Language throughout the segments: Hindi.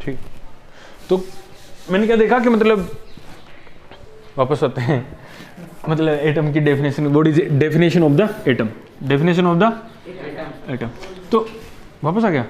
ठीक, तो मैंने क्या देखा कि मतलब वापस आते हैं, मतलब एटम की definition, what is definition of the atom, definition of the atom. तो वापस आ गया,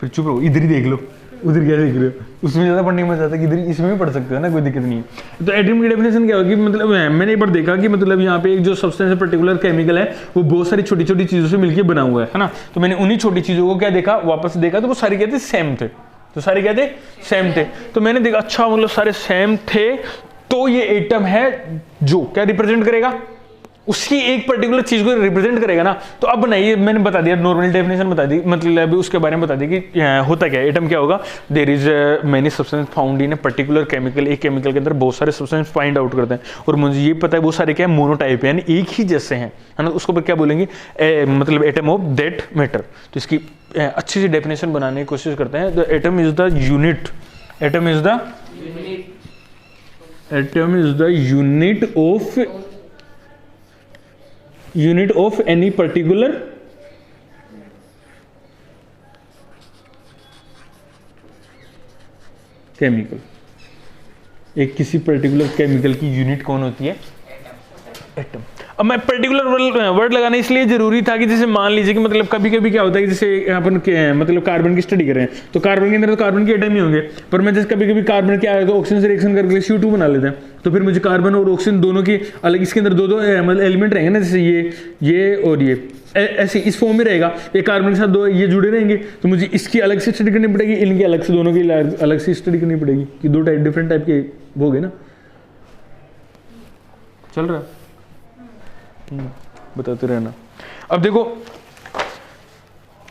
फिर चुप रहो, इधर ही देख लो, उधर क्या देख रहे हो, उसमें ज़्यादा पढ़ने में मजा आता है कि इधर इसमें भी पढ़ सकते हो ना, कोई दिक्कत नहीं है। तो एटम की डेफिनेशन क्या होगी, मतलब मैंने एक बार देखा कि मतलब यहाँ पे एक जो सब्सटेंस है, पर्टिकुलर केमिकल है, वो बहुत सारी छोटी छोटी चीज़ों से मिलकर बना हुआ है ना। तो मैंने उन्हीं छोटी चीज़ों को क्या देखा, वापस देखा, तो वो सारे क्या थे, सेम थे। तो सारे क्या थे, सेम थे। तो मैंने देखा अच्छा मतलब सारे सेम थे, तो ये एटम है जो क्या रिप्रेजेंट करेगा, उसकी एक पर्टिकुलर चीज को रिप्रेजेंट करेगा ना। तो अब बनाइए, मैंने बता दिया, नॉर्मल डेफिनेशन बता दी, मतलब अभी उसके बारे में बता दिया कि होता क्या है, एटम क्या होगा, there is many substance found in a particular chemical. एक केमिकल के अंदर बहुत सारे सब्सटेंस फाइंड आउट करते हैं, और मुझे ये पता है वो सारे क्या है, मोनोटाइप है, यानी एक ही जैसे हैं, है ना। उसको क्या बोलेंगे, मतलब एटम ऑफ दैट मैटर। तो इसकी अच्छी सी डेफिनेशन बनाने की कोशिश करते हैं। The atom is the unit, atom is the unit of any particular chemical. एक किसी पर्टिकुलर केमिकल की यूनिट कौन होती है, एटम। अब मैं पर्टिकुलर वर्ड लगाना इसलिए जरूरी था कि जैसे मान लीजिए कि मतलब कभी कभी क्या होता है कि जैसे अपन मतलब कार्बन की स्टडी कर रहे हैं, तो कार्बन के अंदर तो कार्बन के एटम ही होंगे, पर मैं जैसे कभी कभी कार्बन क्या है तो ऑक्सीजन से रिएक्शन करके CO2 बना लेते हैं, तो फिर मुझे कार्बन और ऑक्सीजन दोनों की अलग, इसके अंदर दो मतलब एलिमेंट रहेंगे ना, जैसे ये और ये ऐसे इस फॉर्म में रहेगा, ये कार्बन के साथ दो ये जुड़े रहेंगे, तो मुझे इसकी अलग से स्टडी करनी पड़ेगी, इनकी अलग से, दोनों की अलग से स्टडी करनी पड़ेगी, कि दो टाइप डिफरेंट टाइप के हो गए ना। चल रहा है, बताते रहना। अब देखो,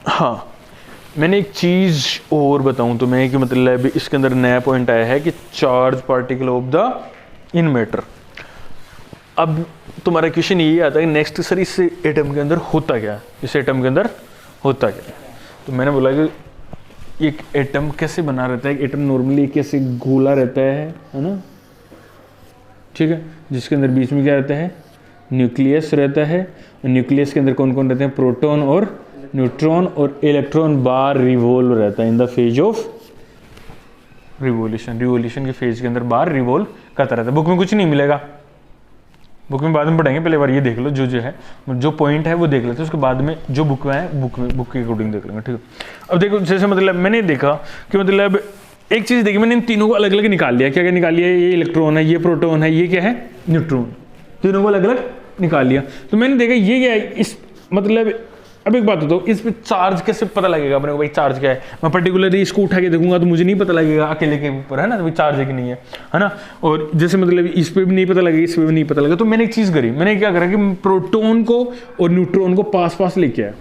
हाँ मैंने एक चीज और बताऊं तुम्हें कि मतलब इसके अंदर नया पॉइंट आया है कि charge particle of the in matter. अब तुम्हारा क्वेश्चन यही आता है कि नेक्स्ट सर इस एटम के अंदर होता क्या है, इस एटम के अंदर होता क्या है। तो मैंने बोला कि एक एटम कैसे बना रहता है, एटम नॉर्मली कैसे गोला रहता है ना, ठीक है, जिसके अंदर बीच में क्या रहता है, न्यूक्लियस रहता है। न्यूक्लियस के अंदर कौन कौन रहते हैं, प्रोटॉन और न्यूट्रॉन, और इलेक्ट्रॉन बार रिवॉल्व रहता है in the phase of revolution. Revolution के फेज के अंदर बार रिवॉल्व करता रहता है। बुक में कुछ नहीं मिलेगा, बुक में बाद में पढ़ेंगे, पहले बार ये देख लो, जो है जो पॉइंट है वो देख लेते हैं, उसके बाद में जो बुक में है बुक के अकॉर्डिंग देख लेंगे, ठीक है। अब देखो जैसे मतलब मैंने देखा कि मतलब एक चीज़ देखी, मैंने इन तीनों को अलग अलग निकाल लिया। क्या क्या निकाल लिया, ये इलेक्ट्रॉन है, ये प्रोटॉन है, ये क्या है, न्यूट्रॉन, तीनों को अलग अलग निकाल लिया। तो मैंने देखा ये क्या है, इस मतलब अब एक बात बताओ, इस पे चार्ज कैसे पता लगेगा अपने को, भाई चार्ज क्या है। मैं पर्टिकुलरली इसको उठा के देखूंगा तो मुझे नहीं पता लगेगा अकेले के ऊपर, है ना, तो चार्ज है कि नहीं है ना। और जैसे मतलब इस पे भी नहीं पता लगेगा, इस पे भी नहीं पता लगेगा। तो मैंने एक चीज़ करी, मैंने क्या करा कि प्रोटॉन को और न्यूट्रॉन को पास पास लेके आया।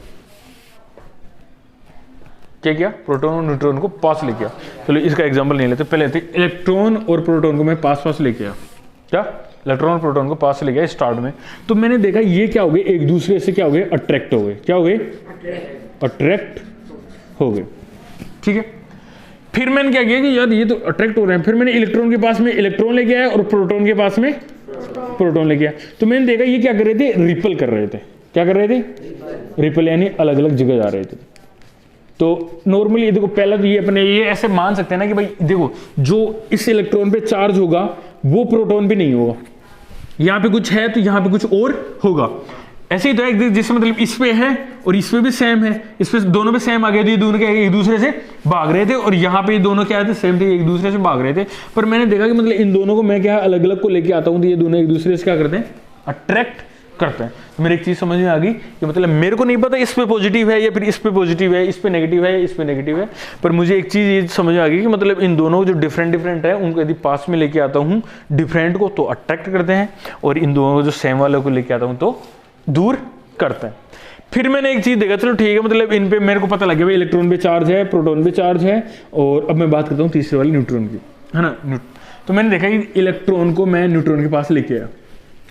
क्या किया, प्रोटॉन और न्यूट्रॉन को पास लेके आया। चलो इसका एग्जाम्पल नहीं लेते, पहले इलेक्ट्रॉन और प्रोटॉन को मैं पास पास लेके आया। क्या, इलेक्ट्रॉन और प्रोटॉन को पास से ले गया स्टार्ट में। तो मैंने देखा ये क्या हो गए, एक दूसरे से क्या हो गए, अट्रैक्ट हो गए। क्या हो गए, अट्रैक्ट हो गए, ठीक है। फिर मैंने क्या किया कि यार ये तो अट्रैक्ट हो रहे हैं, फिर मैंने इलेक्ट्रॉन के पास में इलेक्ट्रॉन लेके आया और प्रोटॉन के पास में प्रोटॉन लेके आया। तो मैंने देखा ये क्या कर रहे थे, रिपल कर रहे थे। क्या कर रहे थे, रिपल, यानी अलग अलग जगह जा रहे थे। तो नॉर्मली देखो, पहला तो ये अपने ये ऐसे मान सकते हैं ना कि भाई देखो, जो इस इलेक्ट्रॉन पे चार्ज होगा वो प्रोटॉन पे नहीं होगा, यहाँ पे कुछ है तो यहाँ पे कुछ और होगा। ऐसे ही तो है, जैसे मतलब इस पे है और इस पे भी सेम है, इस पे दोनों पे सेम आ गए, तो ये दोनों क्या एक दूसरे से भाग रहे थे, और यहाँ पे ये दोनों क्या थे, सेम थे, एक दूसरे से भाग रहे थे। पर मैंने देखा कि मतलब इन दोनों को मैं क्या अलग अलग को लेके आता हूँ, तो ये दोनों एक दूसरे से क्या करते हैं, अट्रैक्ट करते हैं। तो मेरी एक चीज समझ में आ गई कि मतलब मेरे को नहीं पता इस पे पॉजिटिव है या फिर इस पे पॉजिटिव है, इस पे नेगेटिव है, इस पे नेगेटिव है, पर मुझे एक चीज ये समझ में आ गई कि मतलब इन दोनों जो डिफरेंट है उनको यदि पास में लेके आता हूँ डिफरेंट को तो अट्रैक्ट करते हैं, और इन दोनों को जो सेम वालों को लेके आता हूँ तो दूर करते हैं। फिर मैंने एक चीज देखा, चलो ठीक है, मतलब इन पे मेरे को पता लग गया भाई इलेक्ट्रॉन पे चार्ज है, प्रोटॉन पे चार्ज है, और अब मैं बात करता हूँ तीसरे वाले न्यूट्रॉन की, है ना। तो मैंने देखा कि इलेक्ट्रॉन को मैं न्यूट्रॉन के पास लेके आया,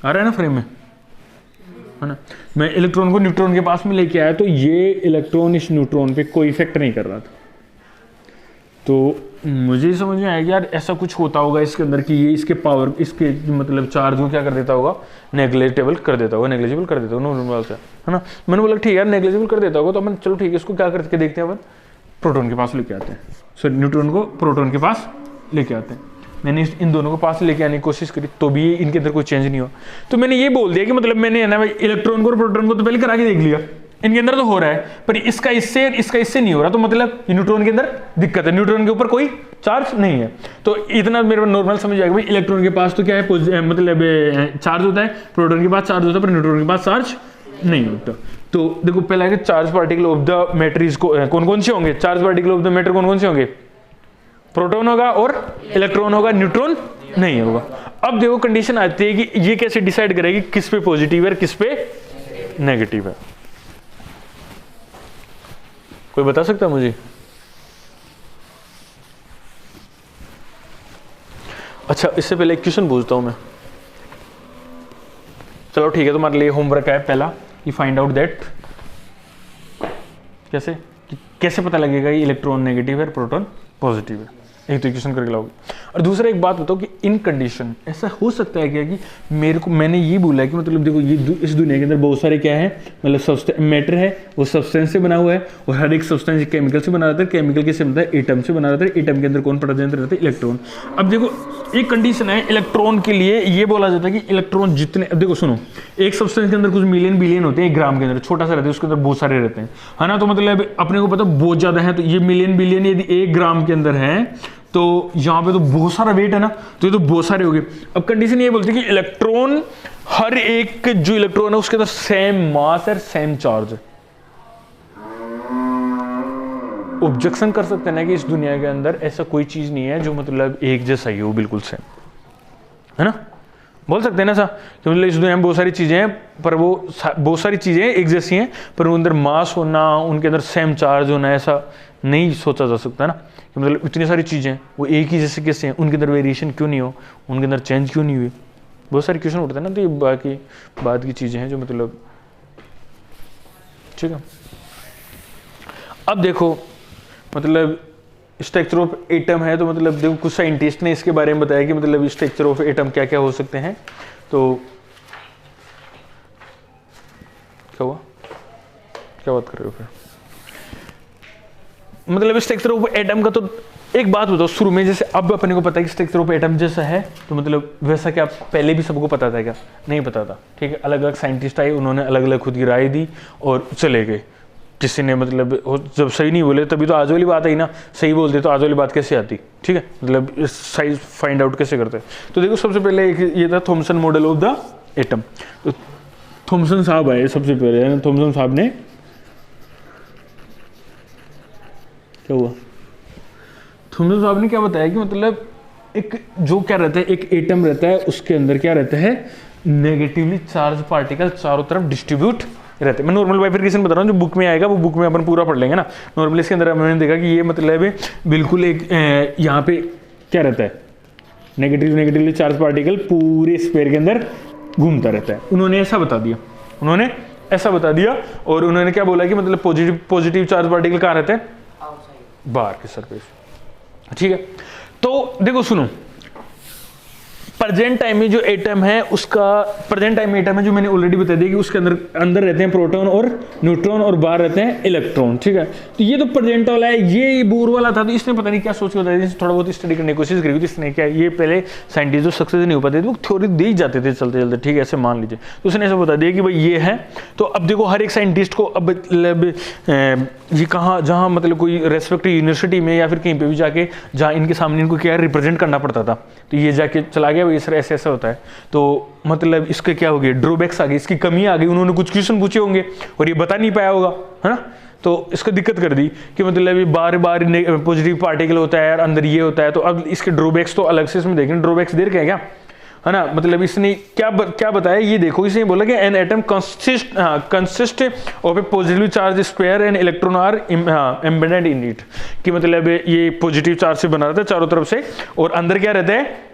आ रहा है ना फ्रेम में, है ना। मैं इलेक्ट्रॉन को न्यूट्रॉन के पास में लेके आया, तो ये इलेक्ट्रॉन इस न्यूट्रॉन पे कोई इफेक्ट नहीं कर रहा था। तो मुझे समझ में आया कि यार ऐसा कुछ होता होगा इसके अंदर कि ये इसके पावर, इसके मतलब चार्ज को क्या कर देता होगा, नेग्लेजेबल कर देता होगा, नेग्लेजेबल कर देता होगा नॉर्मल से, है ना। मैंने बोला ठीक है यार नेग्लेजेबल कर देता होगा, तो अपन चलो ठीक है इसको क्या करके देखते हैं, अपन प्रोटॉन के पास लेके आते हैं। सॉरी न्यूट्रॉन को प्रोटॉन के पास लेके आते हैं। मैंने इन दोनों को पास लेके आने की कोशिश करी तो भी इनके अंदर कोई चेंज नहीं हुआ। तो मैंने ये बोल दिया कि मतलब मैंने है ना इलेक्ट्रॉन को और प्रोटॉन को तो पहले करा के देख लिया, इनके अंदर तो हो रहा है, पर इसका इससे नहीं हो रहा, तो मतलब न्यूट्रॉन के अंदर दिक्कत है, न्यूट्रॉन के ऊपर कोई चार्ज नहीं है। तो इतना मेरे नॉर्मल समझ आएगा भाई इलेक्ट्रॉन के पास तो क्या है, मतलब चार्ज होता है, प्रोटॉन के पास चार्ज होता है, पर न्यूट्रॉन के पास चार्ज नहीं होता। तो देखो पहला है कि charge particle of the matter is कौन कौन से होंगे, charge particle of the matter कौन कौन से होंगे, प्रोटॉन होगा और इलेक्ट्रॉन होगा, न्यूट्रॉन नहीं होगा। अब देखो कंडीशन आती है कि ये कैसे डिसाइड करेगी किस पे पॉजिटिव है किस पे नेगेटिव है, कोई बता सकता है मुझे? अच्छा इससे पहले एक क्वेश्चन पूछता हूं मैं, चलो ठीक है, तुम्हारे लिए होमवर्क है पहला, यू फाइंड आउट दैट कैसे पता लगेगा ये इलेक्ट्रॉन नेगेटिव है प्रोटॉन पॉजिटिव है, एक तो क्वेश्चन करके लाओगे। और दूसरा एक बात बताओ कि इन कंडीशन ऐसा हो सकता है क्या कि मैंने ये बोला है कि मतलब देखो ये इस दुनिया के अंदर बहुत सारे क्या है, मतलब मैटर है वो सब्सटेंस से बना हुआ है, और हर एक सब्सटेंस केमिकल से बना रहता है, केमिकल किससे बनता है, एटम से बना रहता है, एटम के अंदर कौन प्रेजेंट रहता है, इलेक्ट्रॉन। अब देखो एक कंडीशन है इलेक्ट्रॉन के लिए, ये बोला जाता है कि इलेक्ट्रॉन जितने, अब देखो सुनो, एक सब्सटेंस के अंदर कुछ मिलियन बिलियन होते हैं, एक ग्राम के अंदर छोटा सा रहता है, उसके अंदर बहुत सारे रहते हैं, है ना। तो मतलब अपने को पता बहुत ज्यादा है, तो ये मिलियन बिलियन यदि एक ग्राम के अंदर है तो यहाँ पे तो बहुत सारा वेट है ना, तो ये तो बहुत सारे हो गए। अब कंडीशन ये बोलती है कि इलेक्ट्रॉन, हर एक जो इलेक्ट्रॉन है उसके अंदर सेम मास है, सेम चार्ज है। ऑब्जेक्शन कर सकते हैं ना कि इस दुनिया के अंदर ऐसा कोई चीज नहीं है जो मतलब एक जैसा ही हो, बिल्कुल सेम, है ना, बोल सकते हैं ना ऐसा कि मतलब इस दुनिया में बहुत सारी चीजें हैं, पर वो बहुत सारी चीजें एक जैसी हैं, पर उनके अंदर मास होना, उनके अंदर सेम चार्ज होना, ऐसा नहीं सोचा जा सकता ना, कि मतलब इतनी सारी चीजें वो एक ही जैसे कैसे हैं, उनके अंदर वेरिएशन क्यों नहीं हो, उनके अंदर चेंज क्यों नहीं हुई, बहुत सारे क्वेश्चन उठते हैं ना। तो ये बाकी बात की चीजें हैं जो मतलब, ठीक है। अब देखो मतलब स्ट्रक्चर ऑफ एटम है, तो मतलब देखो कुछ साइंटिस्ट ने इसके बारे में बताया कि मतलब स्ट्रक्चर ऑफ एटम क्या क्या हो सकते हैं। तो क्या हुआ, क्या बात कर रहे हो फिर, मतलब स्ट्रक्चर ऑफ एटम का तो एक बात बताओ शुरू में, जैसे अब अपने को पता है कि स्ट्रक्चर ऑफ एटम जैसा है, तो मतलब वैसा क्या पहले भी सबको पता था क्या? नहीं पता था, ठीक है। अलग अलग साइंटिस्ट आए, उन्होंने अलग अलग खुद की राय दी और चले गए। किसी ने मतलब जब सही नहीं बोले तभी तो आज वाली बात आई ना, सही बोलते तो आज वाली बात कैसे आती, ठीक है, मतलब साइज फाइंड आउट कैसे करते। तो देखो सबसे पहले ये था Thompson model of the atom. तो थॉमसन साहब आए सबसे पहले, थॉमसन साहब ने क्या हुआ, थॉमसन साहब ने क्या बताया कि मतलब एक जो क्या रहता है, एक एटम रहता है, उसके अंदर क्या रहता है, नेगेटिवली चार्ज पार्टिकल चारों तरफ डिस्ट्रीब्यूट रहते हैं। मैं नॉर्मल बाइफिकेशन बता रहा हूँ, जो बुक में आएगा वो बुक में अपन पूरा पढ़ लेंगे ना। नॉर्मली इसके अंदर मैंने देखा कि ये मतलब बिल्कुल एक यहाँ पे क्या रहता है, नेगेटिवली चार्ज पार्टिकल पूरे स्फीयर के अंदर घूमता रहता है। उन्होंने ऐसा बता दिया, और उन्होंने क्या बोला कि मतलब पॉजिटिव चार्ज पार्टिकल कहाँ रहते हैं, बाहर के सरफेस, ठीक है। तो देखो सुनो, प्रेजेंट टाइम में जो एटम है उसका, प्रेजेंट टाइम में एटम है जो मैंने ऑलरेडी बता दिया कि उसके अंदर रहते हैं प्रोटॉन और न्यूट्रॉन और बाहर रहते हैं इलेक्ट्रॉन, ठीक है। तो ये तो प्रेजेंट वाला है, ये बोर वाला था, तो इसने पता नहीं क्या सोच के बताया, थोड़ा बहुत स्टडी करने की कोशिश करी थी इसने। क्या ये पहले साइंटिस्ट जो सक्सेस नहीं हो पाते थे वो थ्योरी दे जाते थे चलते चलते, ठीक है, ऐसे मान लीजिए। तो उसने ऐसा बता दिया कि भाई ये है। तो अब देखो हर एक साइंटिस्ट को अब ये कहाँ, जहाँ मतलब कोई रेस्पेक्टिव यूनिवर्सिटी में या फिर कहीं पे भी जाके, जहाँ इनके सामने इनको क्या रिप्रेजेंट करना पड़ता था, तो ये जाके चला गया भाई सर ऐसे ऐसा होता है। तो मतलब इसके क्या हो गया, ड्रॉबैक्स आ गई, इसकी कमी आ गई, उन्होंने कुछ क्वेश्चन पूछे होंगे और ये बता नहीं पाया होगा, है ना। तो इसको दिक्कत कर दी कि मतलब बार बार पॉजिटिव पार्टिकल होता है और अंदर ये होता है। तो अब इसके ड्रॉबैक्स तो अलग से इसमें देखें, ड्रॉबैक्स देर क्या है ना। मतलब इसने क्या बताया, ये देखो, इसने बोला कि an atom consist of a positive charge square and electron are embedded in it, कि मतलब ये पॉजिटिव चार्ज से बना रहता है चारों तरफ से, और अंदर क्या रहता है,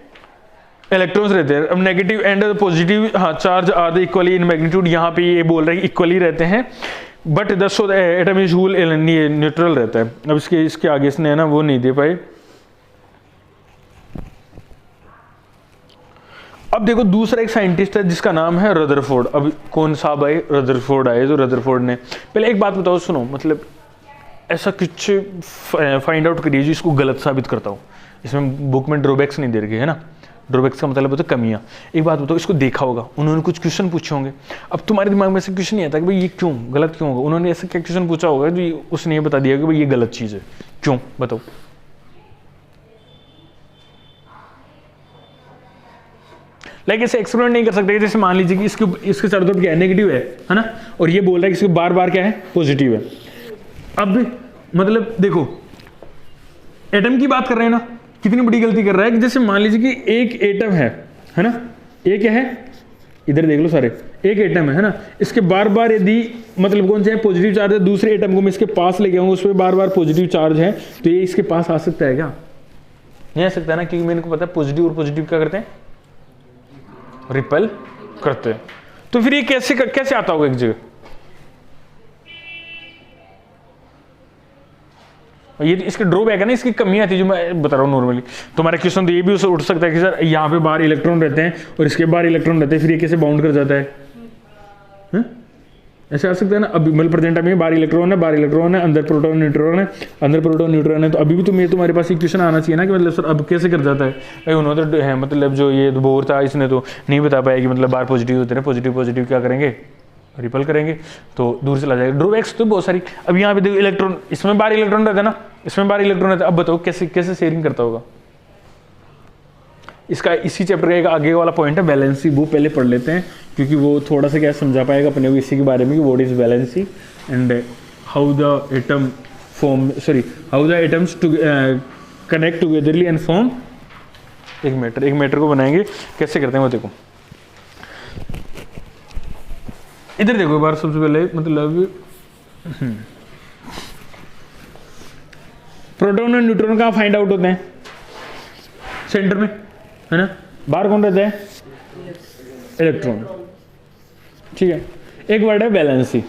इलेक्ट्रॉन्स रहते हैं। अब negative and positive charge are the equally in magnitude, यहाँ पे ये बोल रहे हैं इक्वली रहते हैं, but the so atom is whole neutral रहता है। अब इसके आगे इसने है ना वो नहीं दे पाए। अब देखो दूसरा एक साइंटिस्ट है जिसका नाम है रदरफोर्ड। अब कौन साहब आए, रदरफोर्ड आए। तो रदरफोर्ड ने, पहले एक बात बताओ सुनो, मतलब ऐसा कुछ फाइंड आउट करिए जो इसको गलत साबित करता हो। इसमें बुक में ड्रॉबैक्स नहीं दे रखे है ना, ड्रॉबैक्स का मतलब होता है कमियाँ। एक बात बताओ, इसको देखा होगा, उन्होंने कुछ क्वेश्चन पूछे होंगे, अब तुम्हारे दिमाग में ऐसे क्वेश्चन नहीं आता कि भाई ये क्यों गलत क्यों होगा, उन्होंने ऐसा क्या क्वेश्चन पूछा होगा जो उसने ये बता दिया कि भाई ये गलत चीज़ है, क्यों बताओ। लाइक ऐसे एक्सपेरिमेंट नहीं कर सकते, जैसे मान लीजिए कि इसके चारों तरफ क्या है, नेगेटिव है ना, और ये बोल रहा है कि इसके बार बार क्या है, पॉजिटिव है। अब मतलब देखो, एटम की बात कर रहे हैं ना, कितनी बड़ी गलती कर रहा है कि जैसे मान लीजिए कि एक एटम है ना, एक क्या है, इधर देख लो सारे, एक एटम है ना, इसके बार बार यदि मतलब कौन सा है, पॉजिटिव चार्ज है, दूसरे एटम को मैं इसके पास लेके आऊंगा, उस पर बार बार पॉजिटिव चार्ज है, तो ये इसके पास आ सकता है क्या? नहीं आ सकता ना, क्योंकि मेरे को पता है पॉजिटिव और पॉजिटिव क्या करते हैं, रिपेल करते हैं। तो फिर ये कैसे आता होगा एक जगह? ये इसके ड्रॉबैक है ना, इसकी कमियां थी जो मैं बता रहा हूँ। नॉर्मली तुम्हारा क्वेश्चन तो ये भी उठ सकता है कि सर यहाँ पे बाहर इलेक्ट्रॉन रहते हैं और इसके बाहर इलेक्ट्रॉन रहते हैं, फिर ये कैसे बाउंड कर जाता है? ऐसे आ सकता है ना। अभी मतलब प्रेजेंट में बाहर इलेक्ट्रॉन है, अंदर प्रोटॉन न्यूट्रॉन है, अंदर प्रोटॉन न्यूट्रॉन है, तो अभी भी तुम्हारे पास एक क्वेश्चन आना चाहिए ना कि मतलब सर अब कैसे कर जाता है भाई। उन्होंने तो है मतलब जो ये बोर था इसने तो नहीं बता पाया कि मतलब बाहर पॉजिटिव होते हैं, पॉजिटिव क्या करेंगे, रिपल करेंगे, तो दूर चला जाएगा। ड्रॉबैक्स तो बहुत सारी। अब यहाँ पे देखो इलेक्ट्रॉन, इसमें बाहर इलेक्ट्रॉन रहता है ना, इसमें बाहर इलेक्ट्रॉन रहता है। अब बताओ कैसे शेयरिंग करता होगा? इसका इसी चैप्टर का एक आगे वाला पॉइंट है वैलेंसी, वो पहले पढ़ लेते हैं क्योंकि वो थोड़ा सा क्या समझा पाएगा अपने को इसी के बारे में कि what is valency and how the atoms connect togetherly and form एक मैटर को बनाएंगे। कैसे करते हैं वो देखो, इधर देखो एक बार। सबसे पहले मतलब प्रोटॉन और न्यूट्रॉन कहाँ फाइंड आउट होते हैं? सेंटर में है ना। बाहर कौन रहता है? इलेक्ट्रॉन। ठीक है। एक वर्ड है वैलेंसी।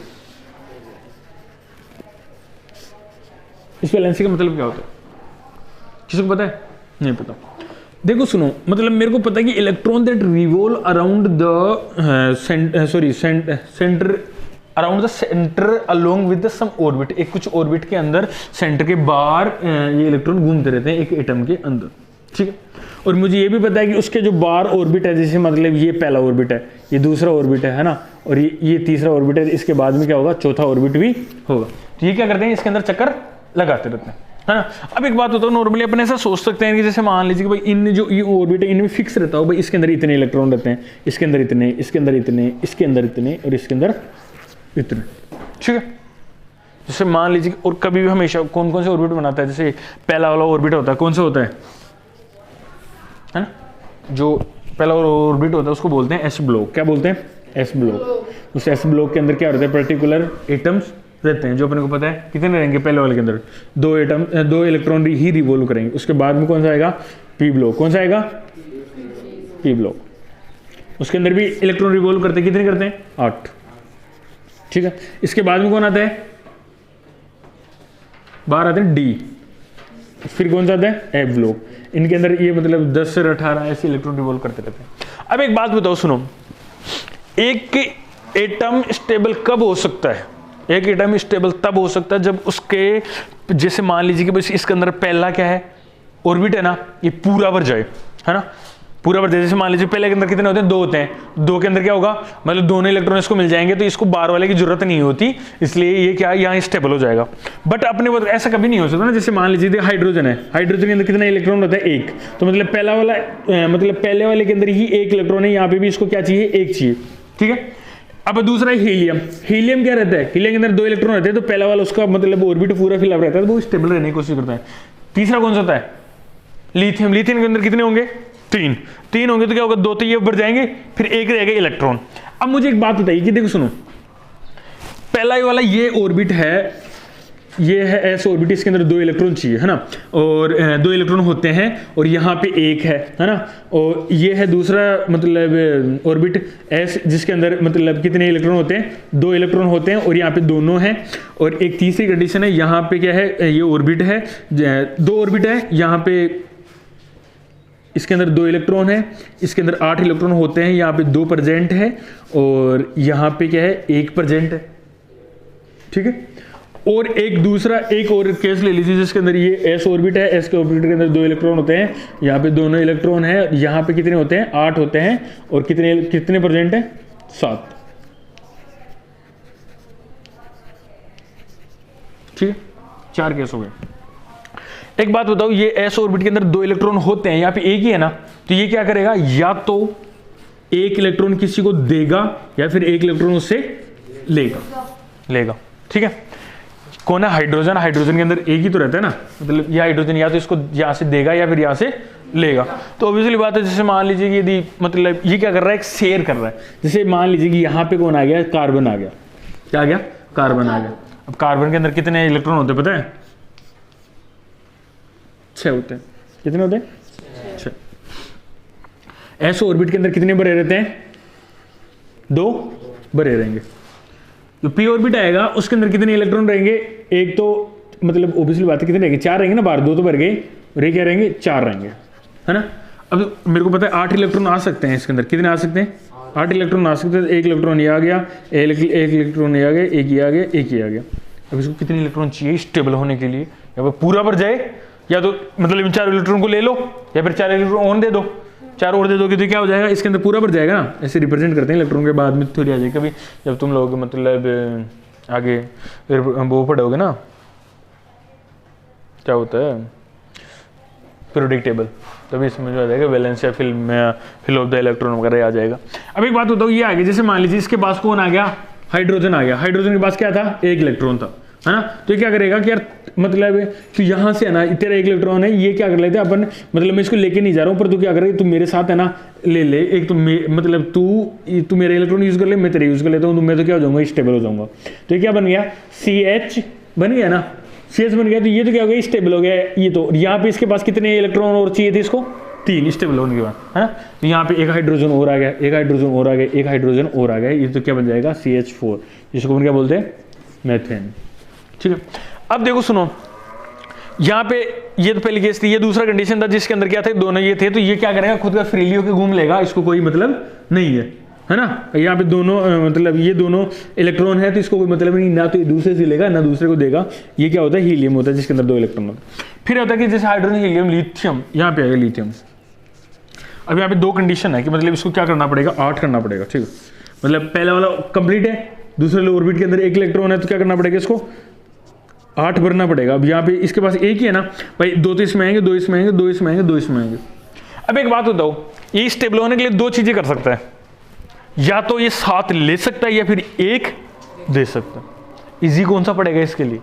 इस वैलेंसी का मतलब क्या होता है? किसी को पता है? नहीं पता। देखो सुनो, मतलब मेरे को पता है कि electron that revolve around the center around the center along with some orbit. एक कुछ ऑर्बिट के अंदर सेंटर के बाहर ये इलेक्ट्रॉन घूमते रहते हैं एक एटम के अंदर। ठीक है। और मुझे ये भी पता है कि उसके जो बाहर ऑर्बिट है, जैसे मतलब ये पहला ऑर्बिट है, ये दूसरा ऑर्बिट है ना, और ये तीसरा ऑर्बिट है, इसके बाद में क्या होगा? चौथा ऑर्बिट भी होगा। तो ये क्या करते हैं? इसके अंदर चक्कर लगाते रहते हैं, है ना। अब एक बात होता है, नॉर्मली अपन ऐसा सोच सकते हैं कि जैसे मान लीजिए कि भाई इन जो ये ऑर्बिट है इनमें फिक्स रहता हो भाई, इसके अंदर इतने इलेक्ट्रॉन रहते हैं, इसके अंदर इतने, इसके अंदर इतने, इसके अंदर इतने और इसके अंदर इतने। ठीक है। जैसे मान लीजिए, और कभी भी हमेशा कौन कौन से ऑर्बिट बनाता है? जैसे पहला वाला ऑर्बिट होता है, कौन सा होता है ना, जो पहला ऑर्बिट होता है उसको बोलते हैं एस ब्लॉक। क्या बोलते हैं? S block. उस एस ब्लॉक के अंदर क्या रहता है? पर्टिकुलर एटम्स रहते हैं, जो अपने को पता है कितने रहेंगे पहले वाले के अंदर? दो इलेक्ट्रॉन ही रिवॉल्व करेंगे। उसके बाद में कौन सा आएगा? P block. कौन सा आएगा? P block. उसके अंदर भी इलेक्ट्रॉन रिवॉल्व करते हैं, कितने करते हैं? 8। ठीक है। इसके बाद में कौन आता है? बाहर आते हैं डी। फिर कौन सा आता है? F block. इनके अंदर ये मतलब 10 से 18 ऐसे इलेक्ट्रॉन रिवॉल्व करते रहते हैं। अब एक बात बताओ, सुनो, एक एटम स्टेबल कब हो सकता है? एक एटम स्टेबल तब हो सकता है जब उसके, जैसे मान लीजिए कि बस इसके अंदर पहला क्या है? ऑर्बिट है ना, ये पूरा भर जाए, है ना, पूरा भर जाए। जैसे मान लीजिए पहले के अंदर कितने होते हैं? 2 होते हैं। 2 के अंदर क्या होगा? मतलब दोनों इलेक्ट्रॉन इसको मिल जाएंगे, तो इसको बाहर वाले की जरूरत नहीं होती, इसलिए ये क्या यहाँ स्टेबल हो जाएगा। बट अपने वो ऐसा कभी नहीं हो सकता ना। जैसे मान लीजिए हाइड्रोजन है, हाइड्रोजन के अंदर कितना इलेक्ट्रॉन होता है? 1। तो मतलब पहला वाला मतलब पहले वाले के अंदर ही 1 इलेक्ट्रॉन है, यहाँ पे भी इसको क्या चाहिए? 1 चाहिए। ठीक है। अब दूसरा हीलियम। हीलियम क्या रहता है? हीलियम के अंदर 2 इलेक्ट्रॉन रहते हैं, तो पहला वाला उसका मतलब ऑर्बिट पूरा फिलअप रहता है, तो वो स्टेबल रहने की कोशिश करता है। तीसरा कौन सा होता है? लिथियम। लिथियम के अंदर कितने होंगे? 3 होंगे, तो क्या होगा? 2 तो ये बढ़ जाएंगे, फिर 1 रहेगा इलेक्ट्रॉन। अब मुझे एक बात बताइए कि देखो सुनो, पहला वाला ये ऑर्बिट है, ये है एस ऑर्बिट, इसके अंदर 2 इलेक्ट्रॉन चाहिए, है ना, और 2 इलेक्ट्रॉन होते हैं, और यहाँ पे 1 है ना, और ये है दूसरा मतलब ऑर्बिट एस, जिसके अंदर मतलब कितने इलेक्ट्रॉन होते हैं? 2 इलेक्ट्रॉन होते हैं, और यहाँ पे दोनों हैं। और एक तीसरी कंडीशन है, यहाँ पे क्या है? ये ऑर्बिट है, 2 ऑर्बिट है, यहाँ पे इसके अंदर 2 इलेक्ट्रॉन है, इसके अंदर 8 इलेक्ट्रॉन होते हैं, यहाँ पे 2 प्रेजेंट है, और यहाँ पे क्या है? 1 प्रेजेंट है। ठीक है। और एक दूसरा एक और केस ले लीजिए जिसके अंदर ये एस ऑर्बिट है, एस के ऑर्बिट के अंदर 2 इलेक्ट्रॉन होते हैं, यहाँ पे दोनों इलेक्ट्रॉन है, यहाँ पे कितने होते हैं 8 होते हैं, और कितने प्रेजेंट है 7। ठीक है, 4 केस हो गए। एक बात बताओ, ये एस ऑर्बिट के अंदर 2 इलेक्ट्रॉन होते हैं, यहाँ पे एक ही है ना, तो ये क्या करेगा, या तो एक इलेक्ट्रॉन किसी को देगा या फिर एक इलेक्ट्रॉन उससे लेगा। ठीक है, कौन है हाइड्रोजन, हाइड्रोजन के अंदर एक ही तो रहता है ना, मतलब ये हाइड्रोजन या तो इसको यहाँ से देगा या फिर यहाँ से लेगा। तो ऑब्वियसली बात है, जैसे मान लीजिए कि यदि मतलब ये क्या कर रहा है, एक शेयर कर रहा है। जैसे मान लीजिए कि यहाँ पे कौन आ गया, कार्बन आ गया, क्या आ गया, कार्बन आ गया। अब कार्बन के अंदर कितने इलेक्ट्रॉन होते हैं पता है, 6 होते हैं। कितने होते हैं, 6। एस ऑर्बिट के अंदर कितने बरे रहते हैं, 2 बरे रहेंगे। जो पी ऑर्बिट आएगा उसके अंदर कितने इलेक्ट्रॉन रहेंगे, एक तो मतलब ऑब्वियसली बात है कितने रहेंगे, 4 रहेंगे ना, बाहर 2 तो भर गए, और ये क्या रहेंगे, 4 रहेंगे, है ना। अब मेरे को पता है 8 इलेक्ट्रॉन आ सकते हैं इसके अंदर, कितने आ सकते हैं, 8 इलेक्ट्रॉन आ सकते हैं। एक इलेक्ट्रॉन ये आ गया, एक इलेक्ट्रॉन ये आ गया, एक ये आ गया, एक ये आ गया। अब इसको कितने इलेक्ट्रॉन चाहिए स्टेबल होने के लिए, या फिर पूरा भर जाए, या तो मतलब इन 4 इलेक्ट्रॉन को ले लो, या फिर 4 इलेक्ट्रॉन और दे दो, 4 और दे दोगे तो क्या हो जाएगा, इसके अंदर पूरा भर जाएगा ना। ऐसे रिप्रेजेंट करते हैं इलेक्ट्रॉन के, बाद में थोड़ी आ जाएगी कभी जब तुम लोग मतलब आगे वो पढ़ोगे ना, क्या होता है पीरियोडिक टेबल, तभी समझ में आ जाएगा, वैलेंस या फिल ऑफ द इलेक्ट्रॉन वगैरह आ जाएगा। अब एक बात बताओ, ये आ गया, जैसे मान लीजिए इसके पास कौन आ गया, हाइड्रोजन आ गया। हाइड्रोजन के पास क्या था, एक इलेक्ट्रॉन था, है ना। तो ये क्या करेगा कि यार मतलब तो यहाँ से है ना, तेरा एक इलेक्ट्रॉन है, ये क्या कर लेते हैं अपन, मतलब मैं इसको लेके नहीं जा रहा हूँ, पर तू क्या करेगा, तू मेरे साथ है ना ले ले एक, तो मतलब तू मेरे इलेक्ट्रॉन यूज कर ले, मैं तेरे यूज कर लेता हूँ, तो मैं तो क्या हो जाऊंगा, स्टेबल हो जाऊंगा। तो ये क्या बन गया, CH बन गया ना, CH बन गया। तो ये तो क्या हो गया, स्टेबल हो गया। ये तो यहाँ पे इसके पास कितने इलेक्ट्रॉन और चाहिए थे इसको, 3 स्टेबल होने के बाद, है ना। तो यहाँ पे एक हाइड्रोजन और आ गया, एक हाइड्रोजन और आ गया, एक हाइड्रोजन और आ गया, ये तो क्या बन जाएगा, CH4, जिसको अपन क्या बोलते हैं, मेथेन। ठीक है, अब देखो सुनो, यहाँ पे ये तो पहली केस थी, ये दूसरा कंडीशन था जिसके अंदर क्या थे, दोनों ये थे। तो ये क्या करेगा, खुद का फ्रीली होकर घूम लेगा, इसको कोई मतलब नहीं है ना। यहाँ पे दोनों मतलब ये दोनों इलेक्ट्रॉन है, तो इसको कोई मतलब नहीं, ना तो ये दूसरे से लेगा ना दूसरे को देगा। ये क्या होता है, हीलियम होता है जिसके अंदर 2 इलेक्ट्रॉन होते हैं। फिर होता है कि जैसे हाइड्रोजन, हीलियम, लिथियम, यहाँ पे आएगा लिथियम। अब यहाँ पे 2 कंडीशन है कि मतलब इसको क्या करना पड़ेगा, 8 करना पड़ेगा। ठीक है, मतलब पहला वाला कंप्लीट है, दूसरे ऑर्बिट के अंदर एक इलेक्ट्रॉन है, तो क्या करना पड़ेगा, इसको 8 भरना पड़ेगा। अब यहाँ पे इसके पास एक ही है ना भाई, 2 तो इसमें आएंगे, 2 इसमें आएंगे, 2 इसमें आएंगे, 2 इसमें आएंगे। अब एक बात बताओ, ये स्टेबल होने के लिए 2 चीजें कर सकता है, या तो ये 7 ले सकता है या फिर 1 दे सकता है। इजी कौन सा पड़ेगा इसके लिए,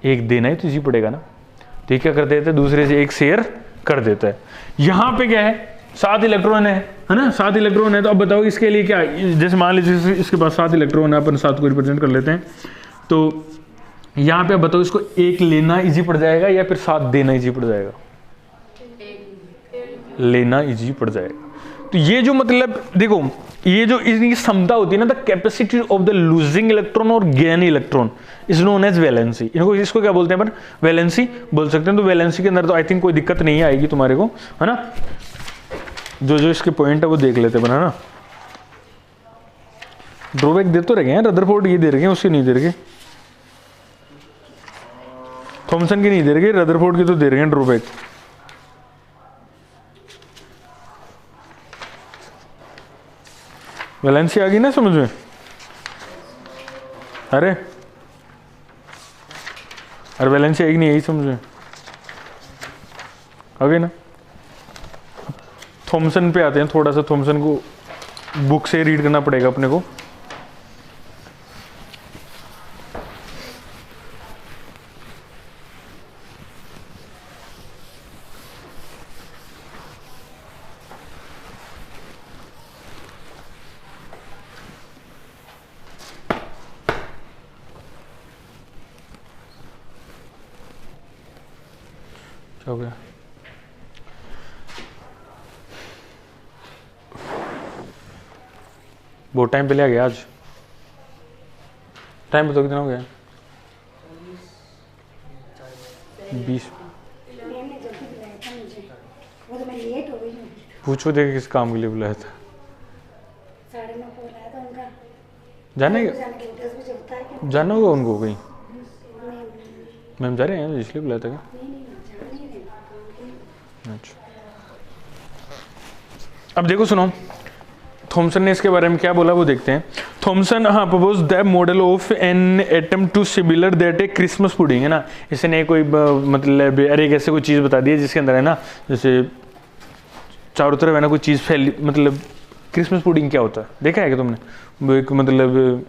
1 देना ही तो इजी पड़ेगा ना। तो ये क्या कर देता है, दूसरे से 1 शेयर कर देता है। यहाँ पे क्या है, 7 इलेक्ट्रॉन है ना, 7 इलेक्ट्रॉन है। तो अब बताओ इसके लिए क्या, जैसे मान लीजिए इसके पास 7 इलेक्ट्रॉन है, अपन 7 को रिप्रेजेंट कर लेते हैं। तो यहाँ पे बताओ इसको 1 लेना इजी पड़ जाएगा या फिर 7 देना इजी पड़ जाएगा, लेना इजी पड़ जाएगा। तो ये जो मतलब देखो, ये जो इनकी क्षमता होती है ना, the capacity of the losing electron और gain electron is known as valency. इनको इसको क्या बोलते हैं अपन, वैलेंसी बोल सकते हैं। तो वैलेंसी के अंदर तो आई थिंक कोई दिक्कत नहीं आएगी तुम्हारे को, है ना। जो जो इसके पॉइंट है वो देख लेते हैं ना। ड्रॉबैक दे तो रखे हैं, रदरफोर्ड ये दे रखे हैं, उसके नहीं दे रखे, थॉमसन की नहीं दे रखे, रदरफोर्ड की तो दे रहे हैं ड्रॉबैक। वैलेंसी आ गई ना समझ में, अरे वैलेंसी आएगी नहीं, यही समझ में आ गई ना। थॉमसन पे आते हैं, थोड़ा सा थॉमसन को बुक से रीड करना पड़ेगा अपने को। हो गया, बहुत टाइम पहले आ गया। आज टाइम बताओ कितना हो गया, 20। पूछो देखे किस काम के लिए बुलाया था, जाने का जाना होगा उनको कहीं, मैम जा रहे हैं इसलिए बुलाया था क्या? अच्छा, अब देखो सुनो, थॉमसन ने इसके बारे में क्या बोला वो देखते हैं। Thomson propose the model of an atom to similar that a Christmas pudding, है ना। इसने कोई मतलब अरे एक ऐसे कोई चीज़ बता दी है जिसके अंदर है ना, जैसे चारों तरफ है ना कोई चीज़ फैली, मतलब क्रिसमस पुडिंग क्या होता है देखा है कि तुमने? वो एक मतलब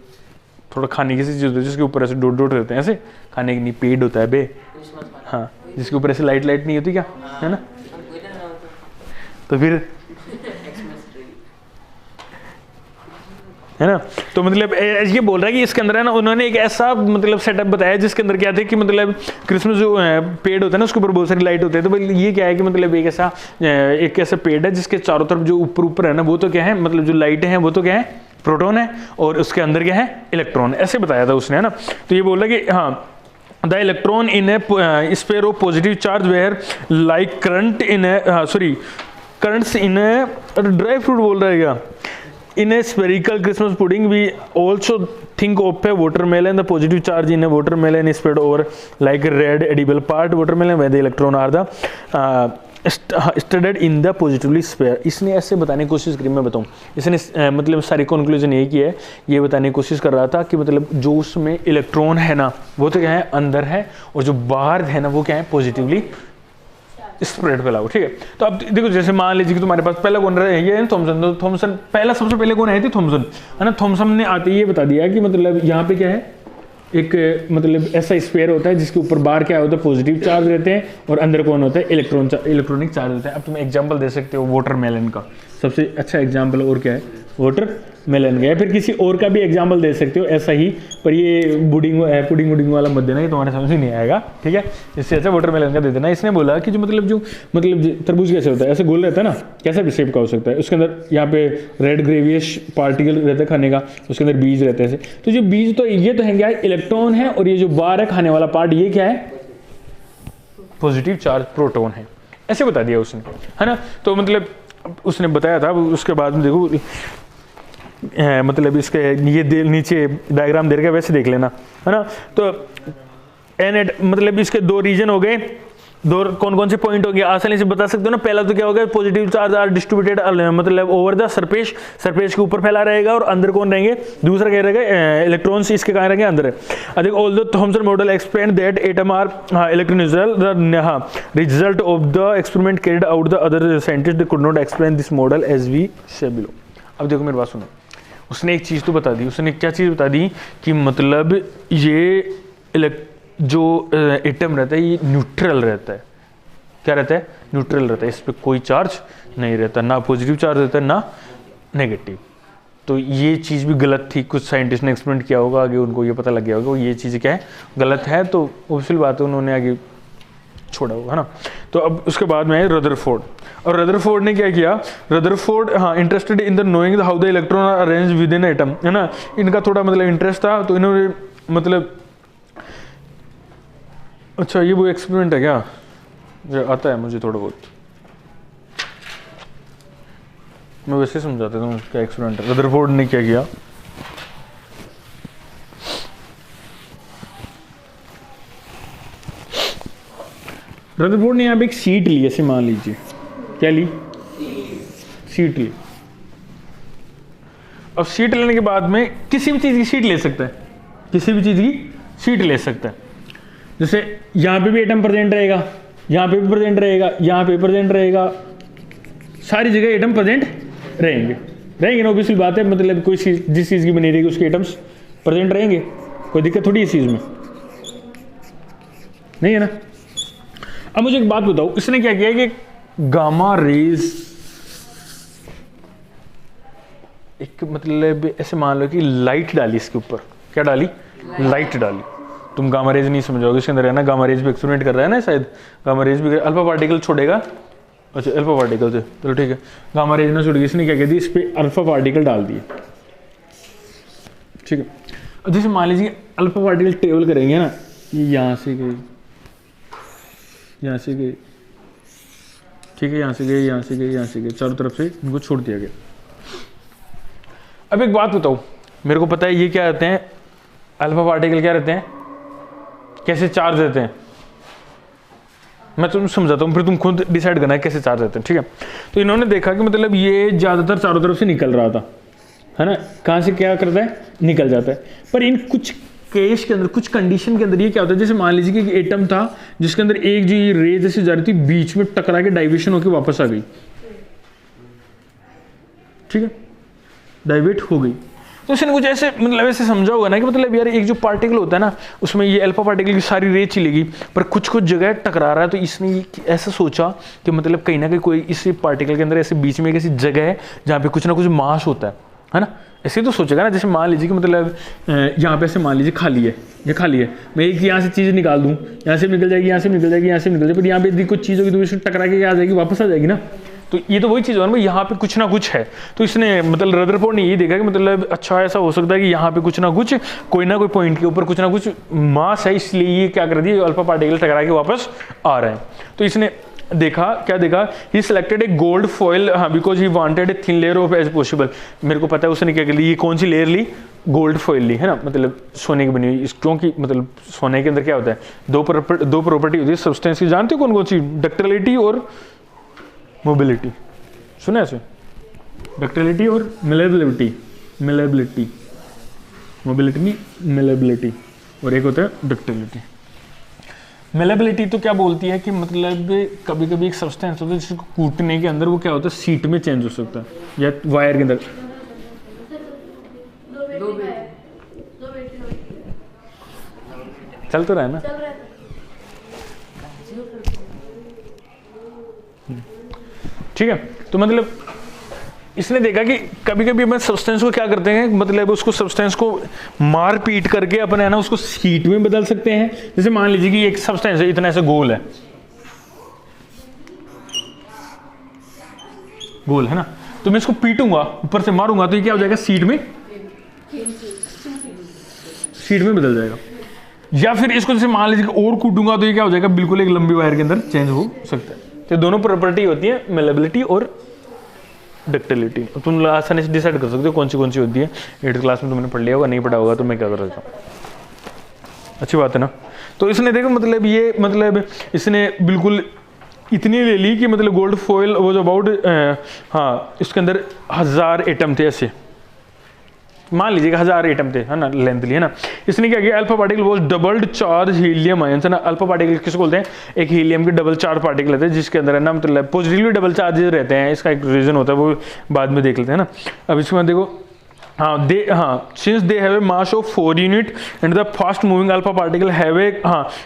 थोड़ा खाने की सी चीज़ होती है जिसके ऊपर ऐसे डोट डोट रहते हैं, ऐसे खाने की नहीं, पेड़ होता है बे, हाँ, जिसके ऊपर ऐसे लाइट लाइट नहीं होती क्या, है ना। तो फिर है ना, तो मतलब ये बोल रहा है कि इसके अंदर है ना, उन्होंने एक ऐसा मतलब सेटअप बताया जिसके अंदर क्या थे कि मतलब क्रिसमस जो पेड़ होता है ना उसके ऊपर बहुत सारी लाइट होती है। तो भाई ये क्या है कि मतलब एक ऐसा पेड़ है जिसके चारों तरफ जो ऊपर है ना वो तो क्या है, मतलब जो लाइटें हैं वो तो क्या है, प्रोटॉन है, और उसके अंदर क्या है, इलेक्ट्रॉन, ऐसे बताया था उसने, है ना। तो ये बोल रहा है कि हाँ, the electron in a sphere of positive charge where like current in a currents in a dry fruit बोल रहा है क्या, in a spherical Christmas pudding we also think of a watermelon, the positive charge in a watermelon is spread over like a red edible part watermelon where the electron are the studded in the positively sphere। इसने ऐसे बताने की कोशिश करी, मैं बताऊँ, इसने मतलब सारी कंक्लूजन यही की है, ये बताने की कोशिश कर रहा था कि मतलब जो उसमें इलेक्ट्रॉन है ना वो तो क्या है अंदर है, और जो बाहर है ना वो क्या है पॉजिटिवली स्प्रेड फैला हुआ, ठीक है। तो अब देखो जैसे मान लीजिए कि तुम्हारे पास पहला कौन रहा ये है थॉमसन, तो थॉमसन पहला सबसे पहले कौन आई थी, थॉमसन, है ना। थॉमसन ने आते ही ये बता दिया कि मतलब यहाँ पे क्या है, एक मतलब ऐसा स्फीयर होता है जिसके ऊपर बाहर क्या होता है पॉजिटिव चार्ज रहते हैं, और अंदर कौन होता है इलेक्ट्रॉनिक चार्ज होता है। अब तुम एग्जांपल दे सकते हो वाटरमेलन का, सबसे अच्छा एग्जांपल और क्या है, वाटरमेलन का, या फिर किसी और का भी एग्जांपल दे सकते हो ऐसा ही, पर ये पुडिंग वाला मत देना, ये तुम्हारे समझ ही नहीं आएगा, ठीक है। इससे अच्छा वाटरमेलन का दे देना। इसने बोला कि जो मतलब तरबूज कैसे होता है, ऐसे गोल रहता है ना, कैसा भी शेप का हो सकता है, उसके अंदर यहाँ पे रेड ग्रेविश पार्टिकल रहता है खाने का, उसके अंदर बीज रहते हैं। तो जो बीज तो ये तो है क्या, इलेक्ट्रॉन है, और ये जो बाहर है खाने वाला पार्ट ये क्या है, पॉजिटिव चार्ज प्रोटॉन है, ऐसे बता दिया उसने, है ना। तो मतलब उसने बताया था, उसके बाद में देखो मतलब इसके ये नीचे डायग्राम दे रखा वैसे देख लेना, है ना। तो मतलब इसके दो रीजन हो गए, दो कौन कौन से पॉइंट हो गए आसानी से बता सकते हो ना। पहला तो क्या हो गया, पॉजिटिव चार्ज आर डिस्ट्रीब्यूटेड मतलब ओवर द सरफेस के ऊपर फैला रहेगा, और अंदर कौन रहेंगे, दूसरा क्या रहेगा, इलेक्ट्रॉन्स इसके कहाँ रहेंगे, अंदर। अधिक although Thomson model explain that atom are electronical the result of the experiment carried out the other scientist could not explain this model as we say below. अब देखो मेरी बात सुनो, उसने एक चीज़ तो बता दी, उसने क्या चीज़ बता दी कि मतलब ये जो एटम रहता है ये न्यूट्रल रहता है, क्या रहता है, न्यूट्रल रहता है, इस पर कोई चार्ज नहीं रहता, ना पॉजिटिव चार्ज रहता है ना नेगेटिव। तो ये चीज़ भी गलत थी, कुछ साइंटिस्ट ने एक्सपेरिमेंट किया होगा, आगे उनको ये पता लग गया होगा ये चीज़ क्या है, गलत है, तो ऑब्वियसली बात है उन्होंने आगे छोड़ा होगा, है ना। तो अब उसके बाद में रदरफोर्ड, और रदरफोर्ड ने क्या किया, Rutherford interested in the knowing how the electron are arrange within atom, है ना। इनका थोड़ा मतलब इंटरेस्ट था, तो इन्होंने मतलब अच्छा ये वो एक्सपेरिमेंट है क्या, ये आता है मुझे थोड़ा बहुत, मैं वैसे समझाता हूँ क्या एक्सपेरिमेंट है। रदरफोर्ड ने क्या किया, रदरफोर्ड ने यहाँ पे एक सीट ली, ऐसे मान लीजिए, क्या ली, सीट ली। अब सीट लेने के बाद में किसी भी चीज़ की सीट ले सकता है, किसी भी चीज़ की सीट ले सकता है। जैसे यहाँ पे भी एटम प्रेजेंट रहेगा, यहाँ पे भी प्रेजेंट रहेगा, यहाँ पे प्रेजेंट रहेगा, सारी जगह एटम प्रेजेंट रहेंगे ना, ऑब्वियसली बात है, मतलब कोई चीज़ जिस चीज़ की बनी रहेगी उसके एटम्स प्रेजेंट रहेंगे, कोई दिक्कत थोड़ी इस चीज़ में नहीं है ना। अब मुझे एक बात बताओ, इसने क्या किया कि गामा रेज एक मतलब ऐसे मान लो कि लाइट डाली इसके ऊपर, क्या डाली, लाइट डाली। तुम गामा रेज नहीं समझोगे, इसके अंदर है ना गामा रेज भी एक्सपेरिमेंट कर रहा है ना शायद, गामा रेज भी अल्फा पार्टिकल छोड़ेगा, अच्छा अल्फा पार्टिकल से, चलो ठीक है, गामा रेज ना छोड़ेगी, इसने क्या किया, इस पे अल्फा पार्टिकल डाल दिए, ठीक है। अब जैसे मान लीजिए अल्फा पार्टिकल ट्रेवल करेंगे ना, ये यहाँ से गए, यहाँ से गए, ठीक है, यहाँ से गए, यहाँ से गए, यहाँ से गए, चारों तरफ से इनको छोड़ दिया गया। अब एक बात बताओ, मेरे को पता है ये क्या आते हैं, अल्फा पार्टिकल क्या रहते हैं, कैसे चार्ज रहते हैं, मैं तुम समझाता हूँ, फिर तुम खुद डिसाइड करना है कैसे चार्ज रहते हैं, ठीक है। तो इन्होंने देखा कि मतलब ये ज़्यादातर चारों तरफ से निकल रहा था, है ना, कहाँ से क्या करता है, निकल जाता है। पर इन कुछ केस के अंदर, कुछ कंडीशन के अंदर ये क्या होता है, जैसे मान लीजिए कि एक एटम था जिसके अंदर एक जो ये रे जैसे जा रही थी, बीच में टकरा के डाइवर्शन होकर वापस आ गई, ठीक है, डाइवर्ट हो गई। तो इसने कुछ ऐसे मतलब ऐसे समझा होगा ना कि मतलब यार एक जो पार्टिकल होता है ना, उसमें ये अल्फा पार्टिकल की सारी रे चलेगी, पर कुछ कुछ जगह टकरा रहा है। तो इसने ऐसा सोचा कि मतलब कहीं ना कहीं कोई इस पार्टिकल के अंदर ऐसे बीच में एक ऐसी जगह है जहाँ पे कुछ ना कुछ मास होता है ना। ऐसे तो सोचेगा ना, जैसे मान लीजिए कि मतलब यहाँ पे ऐसे मान लीजिए खाली है, ये खाली है, मैं एक यहाँ से चीज़ निकाल दूँ, यहाँ से निकल जाएगी, यहाँ से निकल जाएगी, यहाँ से निकल जाएगी, पर यहाँ पे यदि कुछ चीज़ होगी तो इसमें टकरा के आ जाएगी, वापस आ जाएगी ना। तो ये तो वही चीज़ है ना, यहाँ पे कुछ ना कुछ है। तो इसने मतलब रदरफोर्ड ने ये देखा कि मतलब अच्छा ऐसा हो सकता है कि यहाँ पे कुछ ना कुछ, कोई ना कोई पॉइंट के ऊपर कुछ ना कुछ मास है, इसलिए ये क्या कर दिया, अल्फा पार्टिकल टकरा के वापस आ रहे हैं। तो इसने देखा, क्या देखा, he selected a gold foil, हाँ, because he wanted a thin layer of as possible. मेरे को पता है उसने क्या कर ली, ये कौन सी लेयर ली, गोल्ड फॉइल ली, है ना, मतलब सोने की बनी हुई। क्योंकि मतलब सोने के अंदर क्या होता है, दो प्रॉपर्टी होती है सब्सटेंस की, जानते हो कौन कौन सी, डक्टिलिटी और मोबिलिटी, सुना ऐसे, डक्टिलिटी और मिलेबिलिटी, मोबिलिटी नहीं, मिलेबिलिटी, और एक होता है डक्टिलिटी। मेलेबिलिटी तो क्या बोलती है कि मतलब कभी कभी एक सब्सटेंस होता है जिसको कूटने के अंदर वो क्या होता है, सीट में चेंज हो सकता है या वायर के अंदर। चल तो रहा है ना, ठीक है। तो मतलब इसने देखा कि कभी कभी अपन सब्सटेंस को क्या करते हैं, मतलब उसको सब्सटेंस को मार पीट करके अपन है ना उसको हीट में बदल सकते हैं। जैसे मान लीजिए कि एक सब्सटेंस है, इतना ऐसा गोल है, गोल है ना, तो मैं इसको पीटूंगा, ऊपर से मारूंगा, तो ये क्या हो जाएगा, सीट में बदल जाएगा। या फिर इसको जैसे मान लीजिए और कूटूंगा तो ये क्या हो जाएगा, बिल्कुल एक लंबी वायर के अंदर चेंज हो सकता है। तो दोनों प्रॉपर्टी होती है, मेलेबिलिटी और डक्टिलिटी। तुम आसानी से डिसाइड कर सकते हो कौन सी होती है। 8th क्लास में तुमने पढ़ लिया होगा, नहीं पढ़ा होगा तो मैं क्या कर रहा था, अच्छी बात है ना। तो इसने देखो मतलब ये मतलब इसने बिल्कुल इतनी ले ली कि मतलब गोल्ड फॉइल वाज अबाउट, हाँ, इसके अंदर 1000 एटम थे, ऐसे मान लीजिए 1000 एटम थे, है ना, लेंथ ली, है ना। इसने क्या किया, alpha particle was doubled charge helium ions, है ना। अल्फा पार्टिकल किसको बोलते हैं, एक हीलियम के डबल चार्ज पार्टिकल रहते हैं जिसके अंदर है ना मतलब पॉजिटिवली डबल चार्जेस रहते हैं। इसका एक रीजन होता है, वो बाद में देख लेते हैं ना। अब इसके बाद देखो, since they have a mass of 4 unit and the fast moving alpha particle have a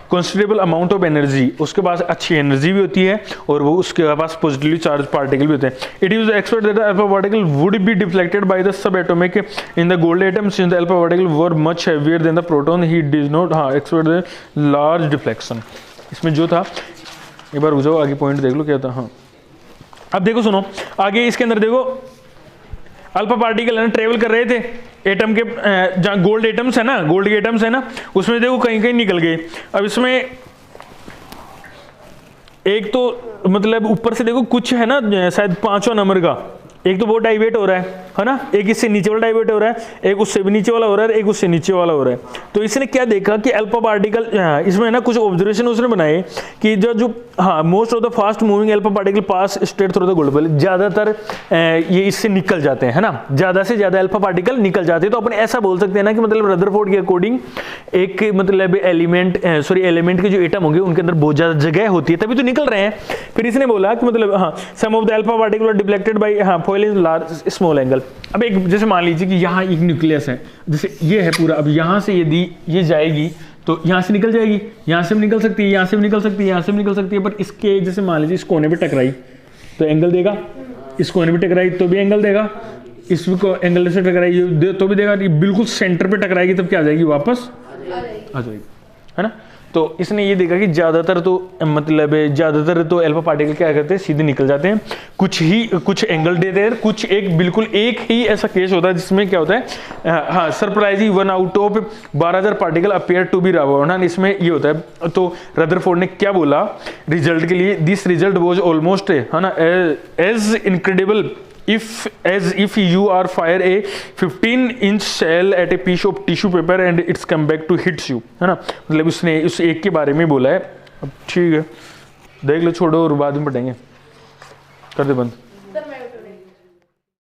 considerable amount of energy, उसके पास अच्छी एनर्जी भी होती है और वो उसके पास पॉजिटिवली चार्ज पार्टिकल भी होते हैं। It is expected that the alpha particle would be deflected by the subatomic in the gold atom, since the alpha particle were much heavier than the proton. He did not expect the large deflection। इसमें जो था, एक बार रुक जाओ, आगे पॉइंट देख लो क्या था। हाँ, अब देखो सुनो आगे, इसके अंदर देखो अल्फा पार्टिकल है ना ट्रेवल कर रहे थे एटम के, जहाँ गोल्ड एटम्स है ना, गोल्ड के एटम्स है ना, उसमें देखो कहीं कहीं निकल गए। अब इसमें एक तो मतलब ऊपर से देखो कुछ है ना शायद 5वां नंबर का, एक तो वो डाइवेट हो रहा है ना, एक इससे नीचे वाला डाइवेट हो रहा है, एक उससे भी नीचे वाला हो रहा है, एक उससे नीचे वाला हो रहा है। तो इसने क्या देखा कि अल्फा पार्टिकल, इसमें ना कुछ ऑब्जर्वेशन उसने बनाए कि जो most of the fast moving alpha particle pass straight through the gold, ज्यादातर ये इससे निकल जाते हैं, है ना, ज्यादा से ज्यादा अल्फा पार्टिकल निकल जाते हैं। तो अपन ऐसा बोल सकते हैं ना कि मतलब रदरफोर्ड के अकॉर्डिंग एक मतलब एलिमेंट के जो एटम होंगे उनके अंदर बहुत ज्यादा जगह होती है, तभी तो निकल रहे हैं। फिर इसने बोला कि मतलब some of the alpha particle are deflected by foil in large small angle. अब एक जैसे मान लीजिए कि यहाँ एक न्यूक्लियस है, जैसे ये है पूरा, अब यहाँ से यदि ये जाएगी तो यहाँ से निकल जाएगी, यहाँ से भी निकल सकती है, यहाँ से भी निकल सकती है, यहाँ से भी निकल सकती है, पर इसके जैसे मान लीजिए इस कोने पे टकराई तो एंगल देगा, इस कोने पे टकराई तो भी एंगल देगा, इस एंगल से टकराई तो भी देगा, बिल्कुल सेंटर पे टकराएगी तब क्या आ जाएगी, वापस आ जाएगी, है ना। तो इसने ये देखा कि ज़्यादातर तो अल्फा पार्टिकल क्या करते हैं, सीधे निकल जाते हैं, कुछ एंगल देते हैं, कुछ बिल्कुल एक ही ऐसा केस होता है जिसमें क्या होता है, surprising 1 out of 12,000 particle appear to be round. इसमें ये होता है। तो रदरफोर्ड ने क्या बोला रिजल्ट के लिए, दिस रिजल्ट वाज ऑलमोस्ट है ना as incredible if you are fire a 15-inch shell at a piece of tissue paper and it's come back to hits you, है ना, मतलब उसने उस एक के बारे में बोला है। अब ठीक है, देख लो, छोड़ो और बाद में पढ़ेंगे, कर दे बंद।